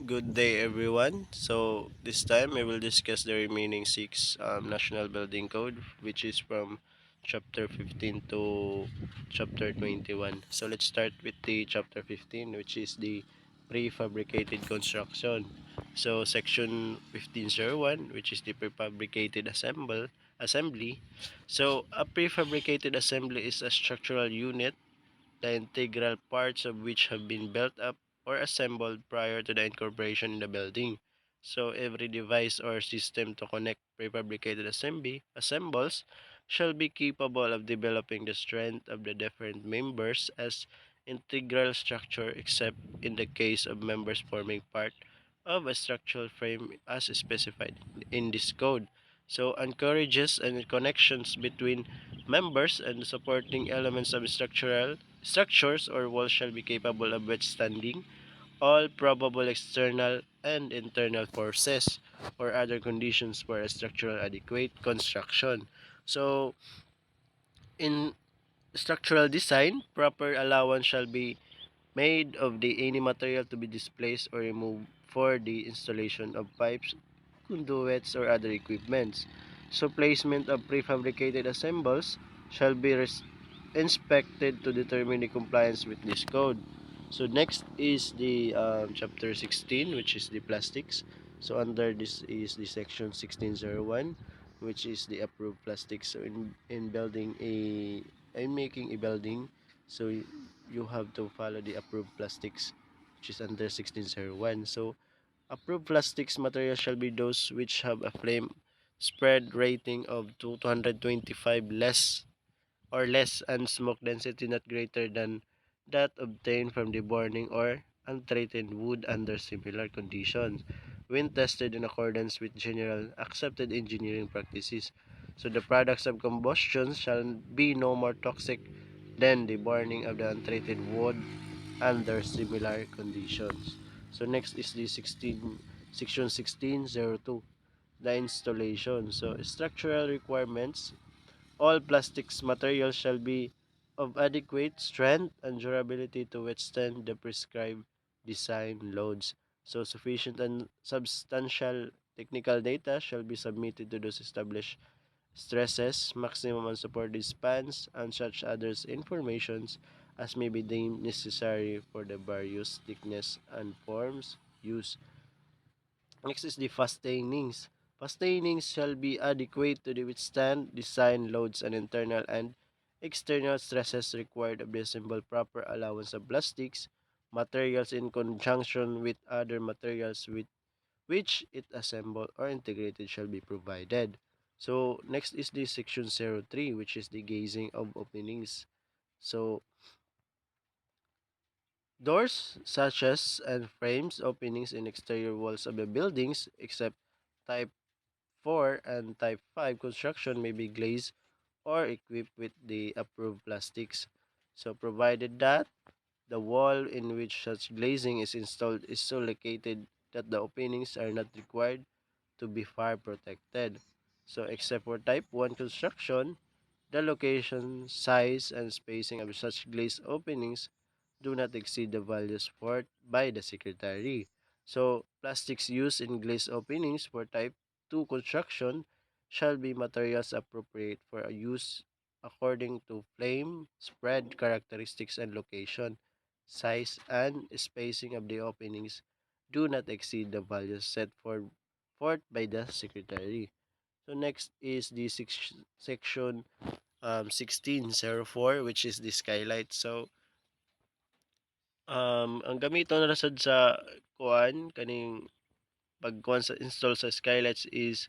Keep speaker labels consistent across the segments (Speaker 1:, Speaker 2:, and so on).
Speaker 1: Good day, everyone. So this time I will discuss the remaining six National Building Code, which is from chapter 15 to chapter 21. So let's start with the chapter 15, which is the prefabricated construction. So section 1501, which is the prefabricated assembly. So a prefabricated assembly is a structural unit, the integral parts of which have been built up or assembled prior to the incorporation in the building. So every device or system to connect prefabricated assembles shall be capable of developing the strength of the different members as integral structure, except in the case of members forming part of a structural frame as specified in this code. So encourages and connections between members and supporting elements of structures or walls shall be capable of withstanding all probable external and internal forces or other conditions for a structural adequate construction. So, in structural design, proper allowance shall be made of the any material to be displaced or removed for the installation of pipes, conduits, or other equipments. So placement of prefabricated assembles shall be inspected to determine the compliance with this code. So next is the chapter 16, which is the plastics. So under this is the section 1601, which is the approved plastics. So in making a building, so you have to follow the approved plastics, which is under 1601. So approved plastics materials shall be those which have a flame spread rating of 225 less and smoke density not greater than that obtained from the burning or untreated wood under similar conditions when tested in accordance with general accepted engineering practices. So the products of combustion shall be no more toxic than the burning of the untreated wood under similar conditions. So next is the section 1602, the installation. So structural requirements. All plastics materials shall be of adequate strength and durability to withstand the prescribed design loads. So sufficient and substantial technical data shall be submitted to those established stresses, maximum unsupported spans, and such others informations as may be deemed necessary for the various thickness and forms used. Next is the fastenings. Fastenings shall be adequate to withstand design loads and internal and external stresses required of the assemble proper allowance of plastics materials in conjunction with other materials with which it assembled or integrated shall be provided. So next is the section 03, which is the gazing of openings. So doors, sashes, and frames openings in exterior walls of the buildings except type 4 and type 5 construction may be glazed or equipped with the approved plastics. So provided that the wall in which such glazing is installed is so located that the openings are not required to be fire protected. So except for type 1 construction, the location, size, and spacing of such glazed openings do not exceed the values set by the Secretary. So plastics used in glazed openings for type 2 construction shall be materials appropriate for a use according to flame, spread characteristics and location, size, and spacing of the openings do not exceed the values set forth by the Secretary. So next is the section 1604, which is the skylight. So ang gamiton na sad sa kuan kaning pagkuan sa install sa skylights is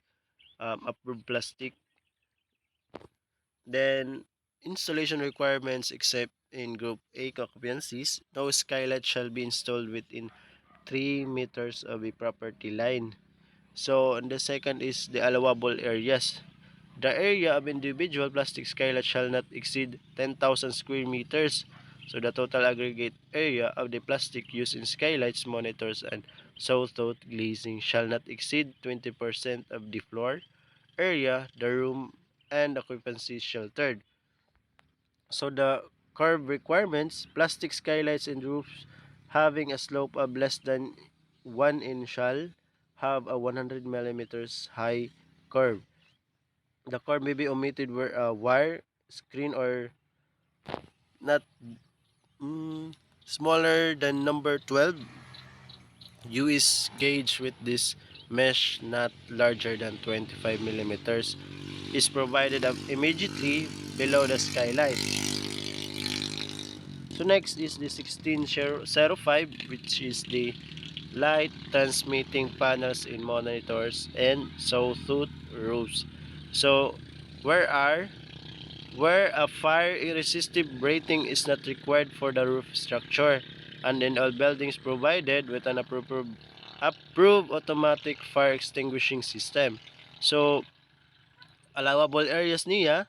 Speaker 1: approved plastic. Then installation requirements except in group A occupancies, no skylight shall be installed within 3 meters of a property line. So and the second is the allowable areas. The area of individual plastic skylight shall not exceed 10,000 square meters. So the total aggregate area of the plastic used in skylights, monitors, and sawtooth glazing shall not exceed 20% of the floor area, the room, and occupancy sheltered. So the curve requirements, plastic skylights and roofs having a slope of less than one in shall have a 100 millimeters high curve. The curve may be omitted where a wire, screen, or not smaller than number 12. U is gauge with this mesh not larger than 25 millimeters is provided up immediately below the skylight. So next is the 1605, which is the light transmitting panels in monitors and sawtooth roofs. So where are where a fire resistive rating is not required for the roof structure, and in all buildings provided with an approved automatic fire extinguishing system. So allowable areas niya,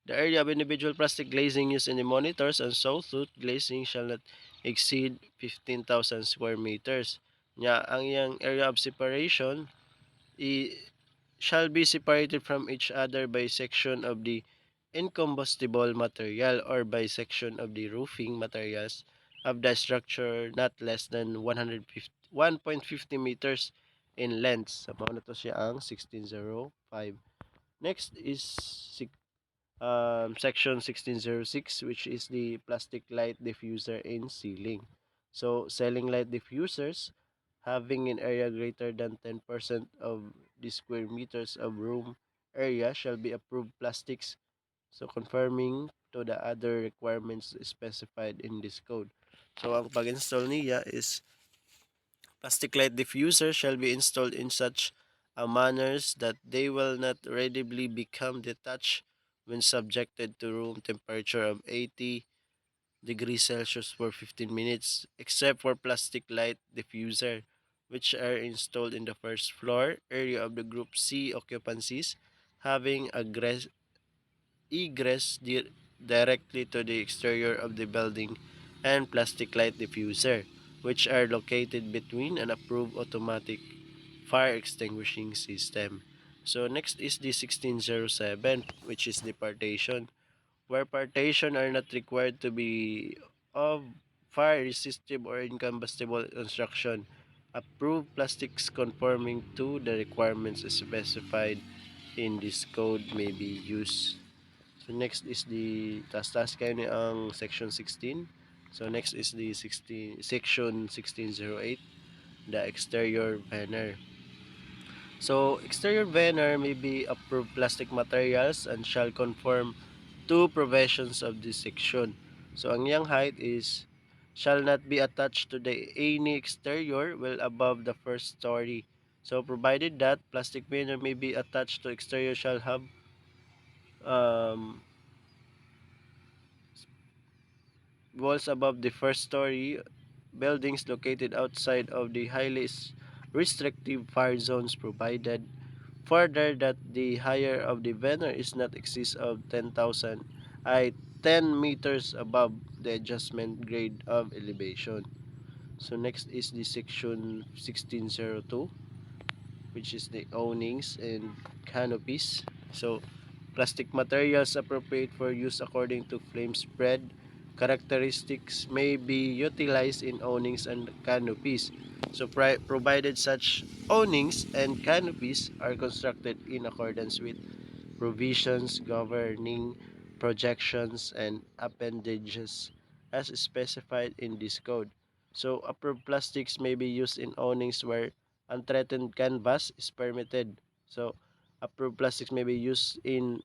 Speaker 1: the area of individual plastic glazing used in the monitors and sawtooth glazing shall not exceed 15,000 square meters. Nya, ang iyang area of separation shall be separated from each other by section of the incombustible material or by section of the roofing materials of the structure not less than 150 meters in length. Sa so, na to siya ang 1605. Next is section 1606, which is the plastic light diffuser in ceiling. So selling light diffusers having an area greater than 10% of the square meters of room area shall be approved plastics. So confirming to the other requirements specified in this code. So ang pag-install niya is plastic light diffuser shall be installed in such a manners that they will not readily become detached when subjected to room temperature of 80 degrees Celsius for 15 minutes, except for plastic light diffuser, which are installed in the first floor area of the Group C occupancies, having egress directly to the exterior of the building, and plastic light diffuser, which are located between an approved automatic fire extinguishing system. So next is the 1607, which is the partition, where partition are not required to be of fire resistive or incombustible construction. Approved plastics conforming to the requirements specified in this code may be used. So next is the taas-taas kayo ni ang section 16. So next is the section 1608, the exterior banner. So exterior banner may be approved plastic materials and shall conform to provisions of this section. So ang yang height is shall not be attached to the any exterior well above the first story. So provided that plastic banner may be attached to exterior shall have um, walls above the first story buildings located outside of the highly restrictive fire zones provided further that the higher of the banner is not exceed of 10,000 ay 10 meters above the adjustment grade of elevation. So next is the section 1602, which is the awnings and canopies. So plastic materials appropriate for use according to flame spread characteristics may be utilized in awnings and canopies. So provided such awnings and canopies are constructed in accordance with provisions governing projections and appendages as specified in this code. So approved plastics may be used in awnings where untreated canvas is permitted. So approved plastics may be used in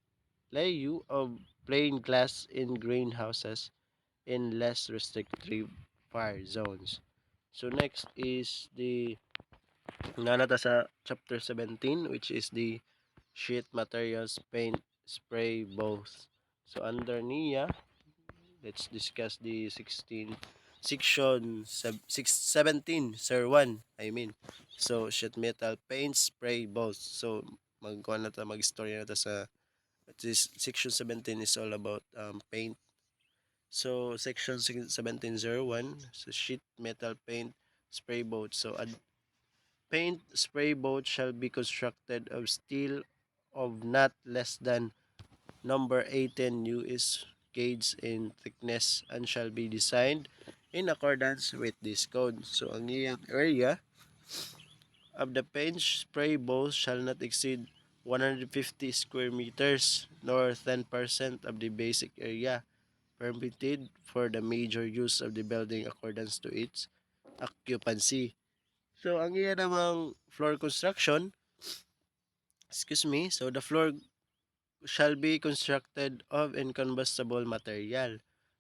Speaker 1: lieu of plain glass in greenhouses in less restrictive fire zones. So next is the nanata sa chapter 17, which is the sheet materials, paint, spray, both. So under niya, let's discuss the 16 section 17 sir 1 I mean. So sheet metal, paint, spray, both. So magkuha na ta, mag-story na ta sa this section 17 is all about paint. So section 1701, so sheet metal, paint, spray boat. So a paint spray boat shall be constructed of steel of not less than number 18 US gauge in thickness and shall be designed in accordance with this code. So ang iyang area of the paint spray booth shall not exceed 150 square meters, nor 10% of the basic area permitted for the major use of the building accordance to its occupancy. So, ang iya namang floor construction, excuse me, so the floor shall be constructed of incombustible material.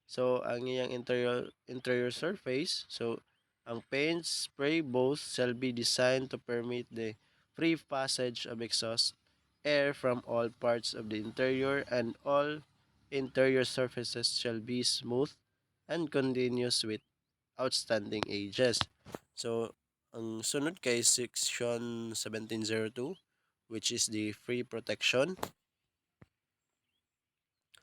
Speaker 1: So, ang iyang interior surface, so ang paint spray booth shall be designed to permit the free passage of exhaust air from all parts of the interior, and all interior surfaces shall be smooth and continuous with outstanding edges. So, ang sunod kay section 1702, which is the free protection.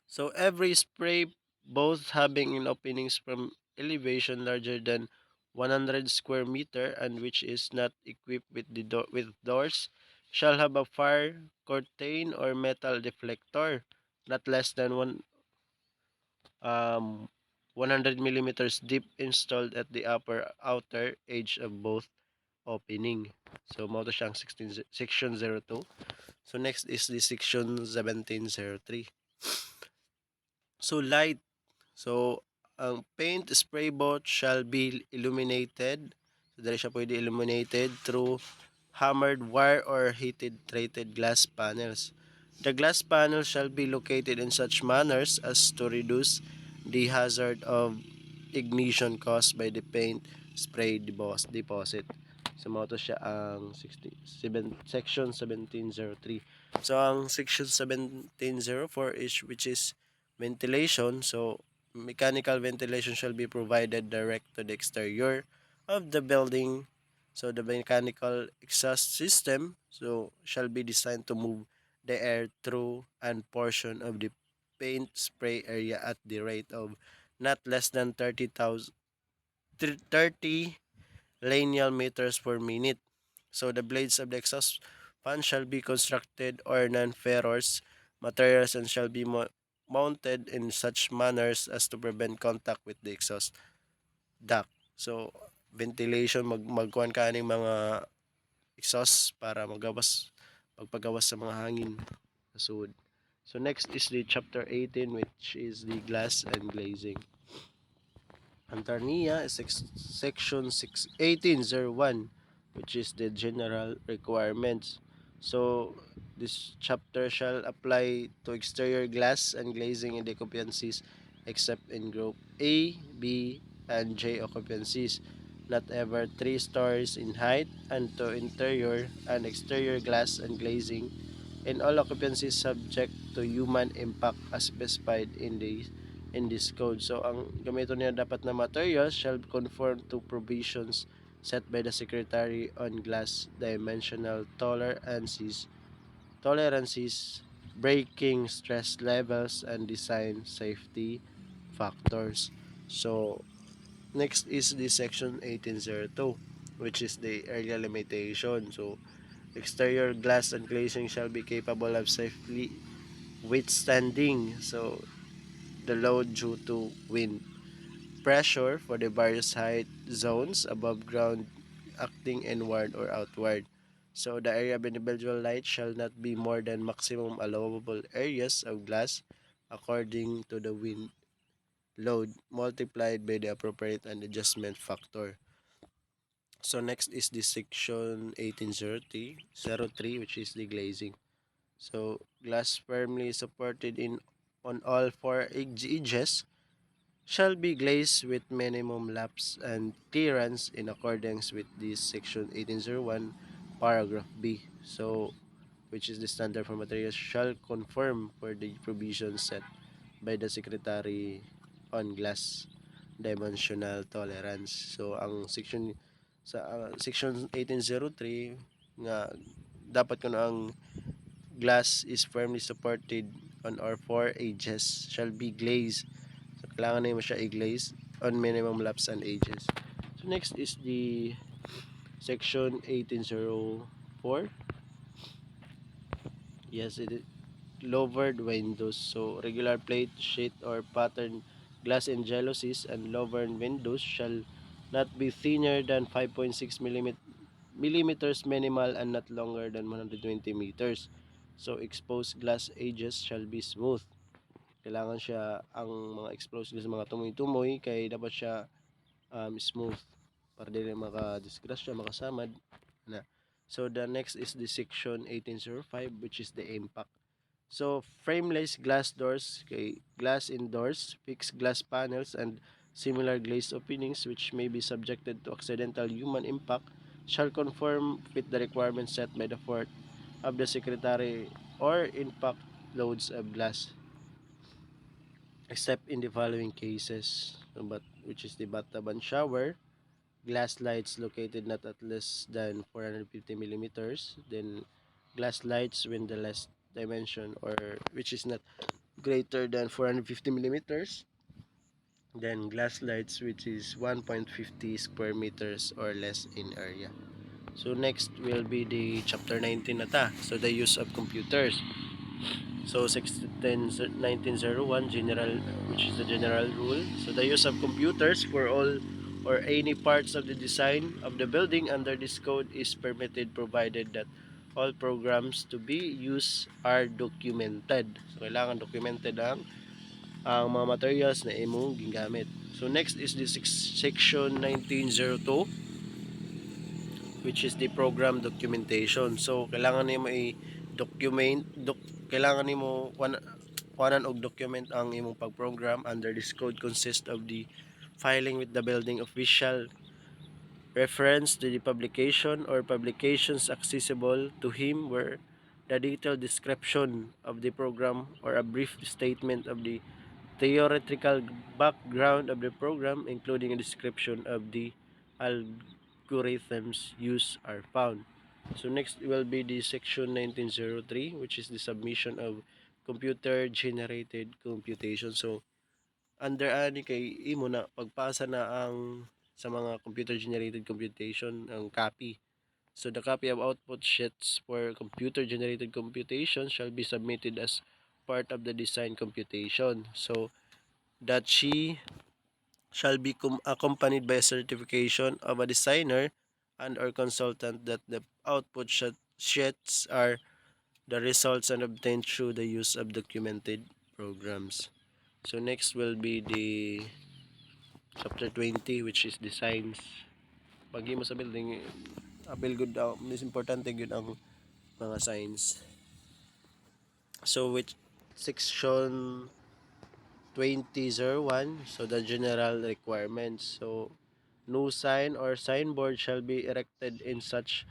Speaker 1: So every spray, both having in openings from elevation larger than 100 square meter and which is not equipped with with doors, shall have a fire curtain or metal deflector not less than 100 millimeters deep, installed at the upper outer edge of both opening. So mo to siyang section 02. So next is the section 1703. So light. So, ang paint spray booth shall be illuminated. So, dali siya pwede illuminated through hammered wire or heated treated glass panels. The glass panel shall be located in such manners as to reduce the hazard of ignition caused by the paint spray deposit. So, mo to siya ang section 1703. So, ang section 1704 is which is ventilation. So, mechanical ventilation shall be provided direct to the exterior of the building. So, the mechanical exhaust system shall be designed to move the air through and portion of the paint spray area at the rate of not less than 30 linear meters per minute. So the blades of the exhaust fan shall be constructed or non-ferrous materials and shall be mounted in such manners as to prevent contact with the exhaust duct. So ventilation magkuhan ka ng mga exhaust para magpagawas sa mga hangin sa sud. So next is the chapter 18, which is the glass and glazing. Antarnia is section 1801, which is the general requirements. So this chapter shall apply to exterior glass and glazing in the occupancies except in group A, B, and J occupancies, not ever 3 stories in height, and to interior and exterior glass and glazing in all occupancies subject to human impact as specified in this code. So ang gamiton niya dapat na materials shall conform to provisions set by the Secretary on glass dimensional tolerances, breaking stress levels, and design safety factors. So next is the section 1802, which is the area limitation. So exterior glass and glazing shall be capable of safely withstanding the load due to wind pressure for the various height zones above ground, acting inward or outward. So the area of individual light shall not be more than maximum allowable areas of glass according to the wind load multiplied by the appropriate and adjustment factor. So next is the section 1803, which is the glazing. So glass firmly supported in on all four edges shall be glazed with minimum lapse and clearance in accordance with this section 1801 paragraph B. So which is the standard for materials shall conform for the provisions set by the Secretary on glass dimensional tolerance. So ang section 1803 nga dapat kuno ang glass is firmly supported on our four edges shall be glazed. So kailangan na mo siya i-glaze on minimum laps and edges. So next is the section 1804. Yes, it is lowered windows. So regular plate, sheet, or pattern glass in jalousies and lowered windows shall not be thinner than 5.6 mm millimeters minimal and not longer than 120 meters. So exposed glass edges shall be smooth. Kailangan siya ang mga exposed glass mga tumoy-tumoy kay dapat siya smooth para dili maka-disgrasya, makasamad na. So the next is the section 1805 which is the impact. So frameless glass doors, okay, glass indoors, fixed glass panels and similar glazed openings which may be subjected to accidental human impact shall conform with the requirements set by the fourth of the secretary or impact loads of glass except in the following cases, but which is the bathtub and shower, glass lights located not at less than 450 millimeters, then glass lights when the less dimension or which is not greater than 450 millimeters, then glass lights which is 1.50 square meters or less in area. So next will be the chapter 19 na ta. So the use of computers. So 1901 general, which is the general rule. So the use of computers for all or any parts of the design of the building under this code is permitted provided that all programs to be used are documented. So kailangan documented ang mga materials na imong gingamit. So next is the section 1902 which is the program documentation. So kailangan nimo i-document kailangan nimo kuanan og document ang imong pag-program under this code consists of the filing with the building official, reference to the publication or publications accessible to him where the detailed description of the program or a brief statement of the theoretical background of the program including a description of the algorithms used are found. So next will be the section 1903 which is the submission of computer generated computation. So under ani kay imo na pagpasa na ang sa mga computer generated computation ang copy. So the copy of output sheets for computer generated computation shall be submitted as part of the design computation. So that she shall be accompanied by a certification of a designer and or consultant that the output sheets are the results and obtained through the use of documented programs. So next will be the chapter 20 which is designs. Pag mo sa building, apil good mas importante good ang mga signs. So which section 2001, so the general requirements. So no sign or signboard shall be erected in such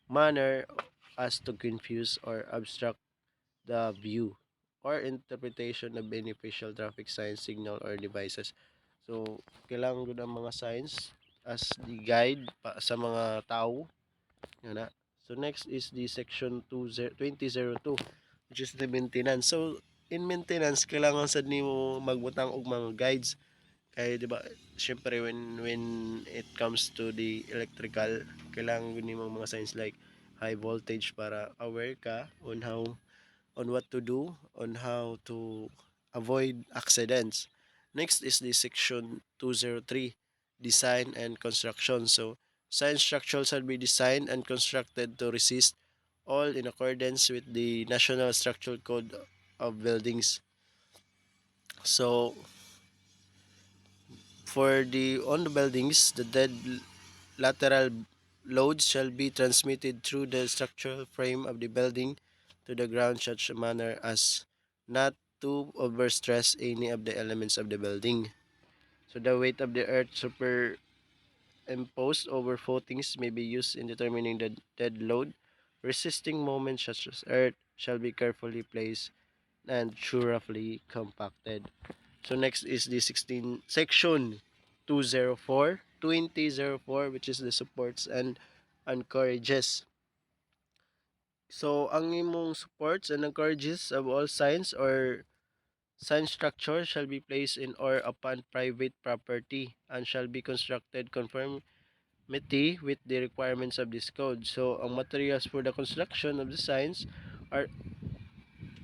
Speaker 1: manner as to confuse or obstruct the view or interpretation of beneficial traffic signs, signal, or devices. So, kailangan gud ang mga signs as the guide sa mga tao. Yun na. So, next is the section 2002 which is the maintenance. So, in maintenance, kailangan sad nimo magbutang og mga guides kay di ba syempre when it comes to the electrical kailangan gud nimo mga signs like high voltage para aware ka on what to do, on how to avoid accidents. Next is the section 203, design and construction. So, science structures shall be designed and constructed to resist all in accordance with the National Structural Code of Buildings. So, for the on the buildings, the dead lateral loads shall be transmitted through the structural frame of the building to the ground such a manner as not to overstress any of the elements of the building. So the weight of the earth superimposed over footings may be used in determining the dead load. Resisting moments such as earth shall be carefully placed and thoroughly compacted. So next is the 16 section 204 which is the supports and encourages. So ang imong supports and encourages of all signs or sign structure shall be placed in or upon private property and shall be constructed conformity with the requirements of this code. So ang materials for the construction of the signs are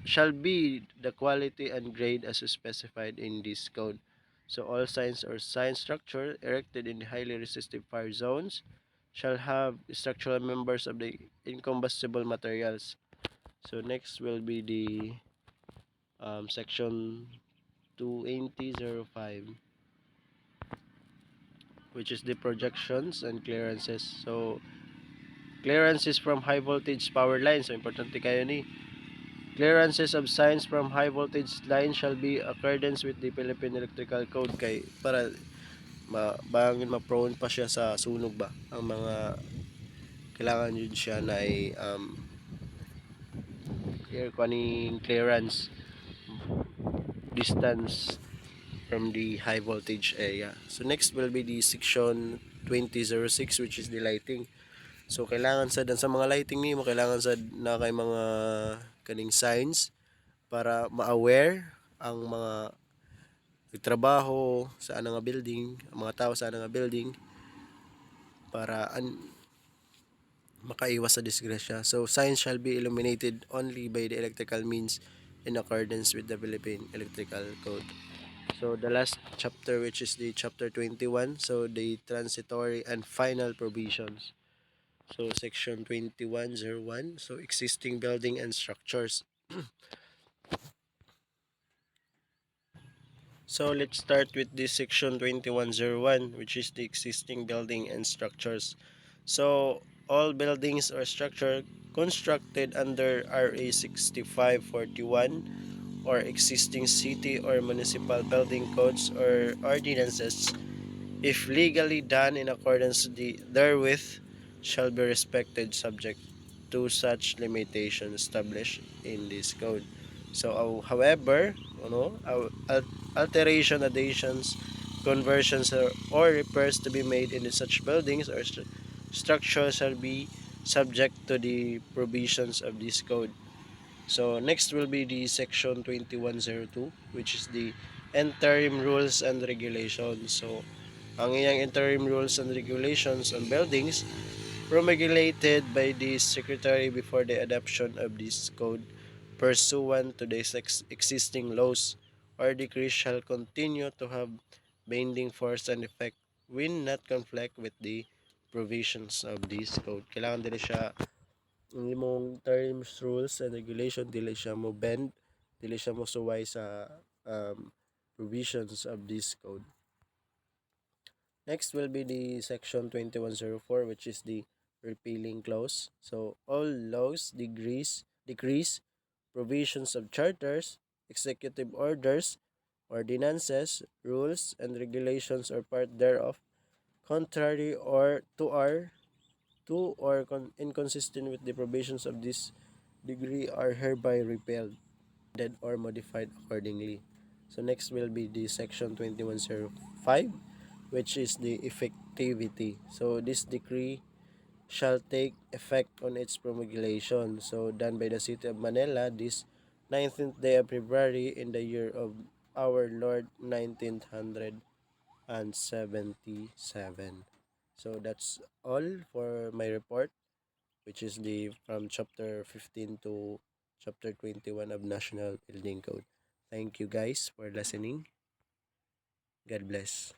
Speaker 1: shall be the quality and grade as specified in this code. So all signs or sign structure erected in highly resistive fire zones shall have structural members of the incombustible materials. So next will be the section 2005, which is the projections and clearances. So clearances from high voltage power lines. So importante kayo ni. Clearances of signs from high voltage lines shall be accordance with the Philippine Electrical Code kay para bangin ma-prone pa siya sa sunog ba. Ang mga kailangan yun siya na ay clearance distance from the high voltage area. So next will be the section 2006, which is the lighting. So kailangan sa mga lighting nimo kailangan na kay mga kaning signs para ma-aware ang mga nagtrabaho sa nga building, ang mga tao sa nga building para makaiwas sa disgrasya. So signs shall be illuminated only by the electrical means in accordance with the Philippine Electrical Code. So the last chapter, which is the chapter 21, so the transitory and final provisions. So section 2101, so existing building and structures. So let's start with this section 2101, which is the existing building and structures. So all buildings or structure constructed under RA 6541 or existing city or municipal building codes or ordinances, if legally done in accordance therewith, shall be respected subject to such limitation established in this code. So, however, alteration, additions, conversions, or repairs to be made in such buildings or structures shall be subject to the provisions of this code. So, next will be the section 2102, which is the interim rules and regulations. So, ang iyang interim rules and regulations on buildings promulgated by the Secretary before the adoption of this code pursuant to the existing laws or decrees shall continue to have binding force and effect when not conflict with the provisions of this code. Kailangan dili siya ang imong terms, rules, and regulation dili siya mo bend, dili siya mo suway sa provisions of this code. Next will be the section 2104, which is the repealing clause. So all laws, decrees, provisions of charters, executive orders, ordinances, rules, and regulations or part thereof, contrary or inconsistent with the provisions of this degree are hereby repealed or modified accordingly. So next will be the section 2105, which is the effectivity. So this decree shall take effect on its promulgation. So done by the city of Manila this 19th day of February in the year of our Lord 1977. So that's all for my report, which is the from chapter 15 to chapter 21 of National Building Code. Thank you guys for listening. God bless.